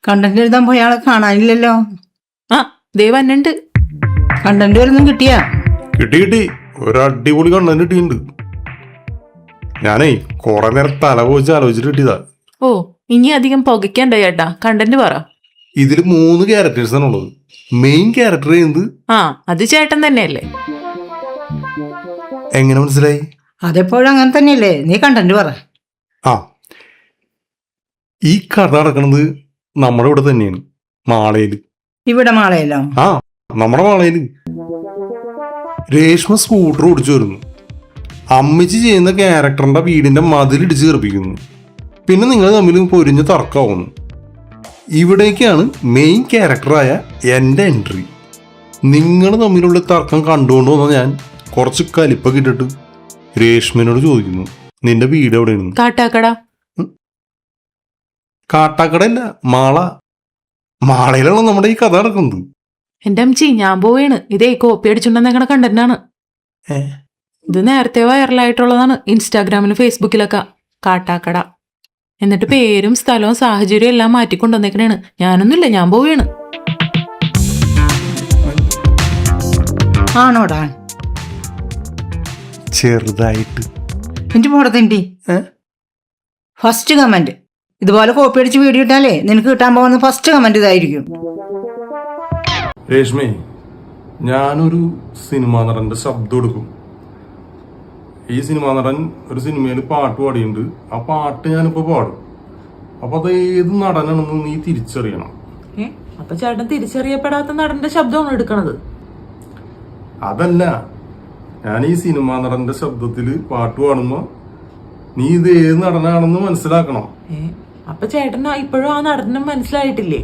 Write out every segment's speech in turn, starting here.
Content എഴുതാൻ പോയ ആളെ കാണാനില്ലല്ലോ. ആ ദേവന്നുണ്ട്. കണ്ടന്റ് വല്ലതും കിട്ടിയാ? കിട്ടി ഒരു അടിപൊളി കണ്ടന്റ് കിട്ടിയിട്ടുണ്ട്. ഞാനേ കുറെ നേരം തല പോയിച്ച് ആലോചിച്ചിട്ട് കിട്ടിയതാ. ഓ ഇനി അധികം പുകയ്ക്കണ്ട ചേട്ടാ, കണ്ടന്റ് പറ. ഇതിൽ 3 ക്യാരക്ടേഴ്സ് ആണുള്ളത്. മെയിൻ ക്യാരക്ടർ എന്ത്? ആ അത് ചേട്ടൻ തന്നെയല്ലേ? എങ്ങനെ മനസ്സിലായി? അതെപ്പോഴും അങ്ങനെ തന്നെയല്ലേ. നീ കണ്ടന്റ് പറ. ആ ഈ കഥ നടക്കുന്നത് നമ്മുടെ ഇവിടെ തന്നെയാണ്, മാളയില്. ഇവിടെ മാളയല്ലോ? ആ നമ്മുടെ മാളയില്. രേഷ്മ സ്കൂട്ടർ ഓടിച്ചു വരുന്നു. അമ്മച്ചി ചെയ്യുന്ന ക്യാരക്ടറിന്റെ വീടിന്റെ മതിലിടിച്ച് കയറിപ്പിക്കുന്നു. പിന്നെ നിങ്ങൾ തമ്മിൽ പൊരിഞ്ഞ് തർക്കമാവുന്നു. ഇവിടേക്കാണ് മെയിൻ ക്യാരക്ടറായ എൻ്റെ എൻട്രി. നിങ്ങൾ തമ്മിലുള്ള തർക്കം കണ്ടുകൊണ്ട് വന്ന ഞാൻ കുറച്ച് കലിപ്പൊക്കെ ഇട്ടിട്ട് രേഷ്മനോട് ചോദിക്കുന്നു, നിന്റെ വീട് എവിടെയാണ്? കാട്ടാക്കട. കാട്ടാക്കടയല്ല, മാളയിലാണ് നമ്മുടെ ഈ കഥ നടക്കുന്നത്. എന്റെ അമ്മച്ചി ഞാൻ പോവേണ്. ഇതേ കോപ്പി അടിച്ചുണ്ടെന്നേക്കണ കണ്ടന്റാണ്. ഇത് നേരത്തെ വൈറലായിട്ടുള്ളതാണ് ഇൻസ്റ്റാഗ്രാമിലും ഫേസ്ബുക്കിലൊക്കെ. കാട്ടാക്കട എന്നിട്ട് പേരും സ്ഥലവും സാഹചര്യവും എല്ലാം മാറ്റിക്കൊണ്ടുവന്നേക്കണേണ്. ഞാനൊന്നുമില്ല, ഞാൻ പോവേണ്. ആണോടാ? ചെറുതായിട്ട്. എന്റെ മോടത്തിൻ്റെ ഫസ്റ്റ് കമന്റ് ഇതുപോലെ കോപ്പി അടിച്ച് വീഡിയോ ഇട്ടാലേ നിനക്ക് കിട്ടാൻ പോകുന്ന ഫസ്റ്റ് കമന്റ് ഇതായിരിക്കും. രേഷ്മേ, ഞാനൊരു സിനിമാ നടന്റെ ശബ്ദം എടുക്കും. ഈ സിനിമാ നടൻ ഒരു സിനിമയിൽ പാട്ട് പാടിയുണ്ട്. ആ പാട്ട് ഞാനിപ്പോ പാടും. അപ്പൊ അത് ഏത് നടനാണെന്ന് നീ തിരിച്ചറിയണം. അപ്പൊ ചേട്ടൻ തിരിച്ചറിയപ്പെടാത്ത നടന്റെ ശബ്ദമാണ് എടുക്കണത്? അതല്ല, ഞാൻ ഈ സിനിമാ നടന്റെ ശബ്ദത്തില് പാട്ട് പാടുമ്പോ നീ ഇത് ഏത് നടനാണെന്ന് മനസ്സിലാക്കണം. അപ്പൊ ചേട്ടൻ ഇപ്പോഴും ആ നടനും മനസ്സിലായിട്ടില്ലേ?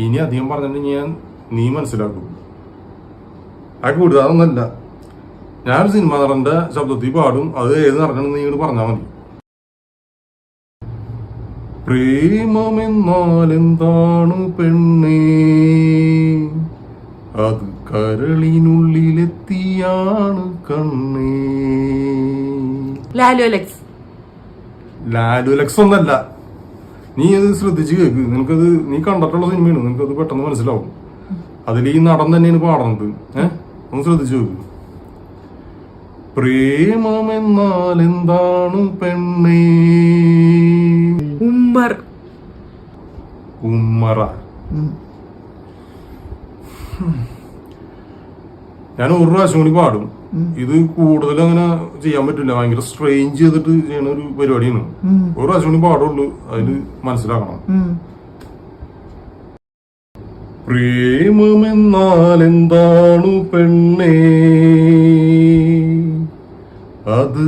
ഇനി അധികം പറഞ്ഞിട്ട് നീ മനസ്സിലാക്കും. ആ കൂടുതലൊന്നല്ല, ഞാനൊരു സിനിമാ നടന്റെ ശബ്ദത്തിൽ പാടും. അത് ഏത് നടനാണെന്ന് നീ ഇങ്ങോട്ട് പറഞ്ഞാൽ മതി. പ്രേമമെന്നാൽ എന്താണ് പെണ്ണേ, അത് കരളിനുള്ളിലെത്തിയാണ് കണ്ണേ. ലാലു അലക്സ് ഒന്നല്ല. നീ അത് ശ്രദ്ധിച്ച് കേക്ക്. നിനക്കത് നീ കണ്ടിട്ടുള്ള സിനിമയാണ്, നിനക്കത് പെട്ടെന്ന് മനസ്സിലാവും. അതിൽ ഈ നടൻ തന്നെയാണ് പാടുന്നത്. ഒന്ന് ശ്രദ്ധിച്ചു നോക്ക്. പ്രേമമെന്നാൽ എന്താണ് പെണ്ണേ. ഉമ്മറ. ഞാൻ ഒരു പ്രാവശ്യം കൂടി പാടും. ഇത് കൂടുതൽ അങ്ങനെ ചെയ്യാൻ പറ്റില്ല, ഭയങ്കര സ്ട്രെയിൻ ചെയ്തിട്ട് ചെയ്യണ ഒരു പരിപാടിയാണ്. ഒരു പ്രാവശ്യം കൂടി പാടുള്ളൂ, അതില് മനസ്സിലാക്കണം. പ്രേമമെന്നാൽ എന്താണ് പെണ്ണേ, അത്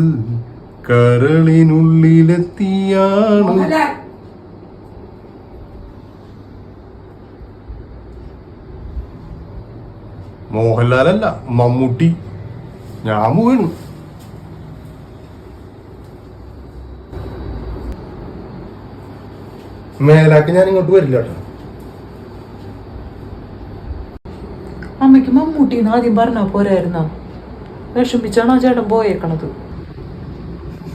കരളിനുള്ളിലെത്തിയാണ്. മോഹൻലാലല്ല, മമ്മൂട്ടി. ഞാൻ വീണു. മേലാക്കി ഞാൻ ഇങ്ങോട്ട് വരില്ല കേട്ടോ. അമ്മയ്ക്ക് മമ്മൂട്ടിന്ന് ആദ്യം പറഞ്ഞാ പോരായിരുന്നോ? വിഷമിച്ചാണോ ചേട്ടൻ പോയേക്കണത്?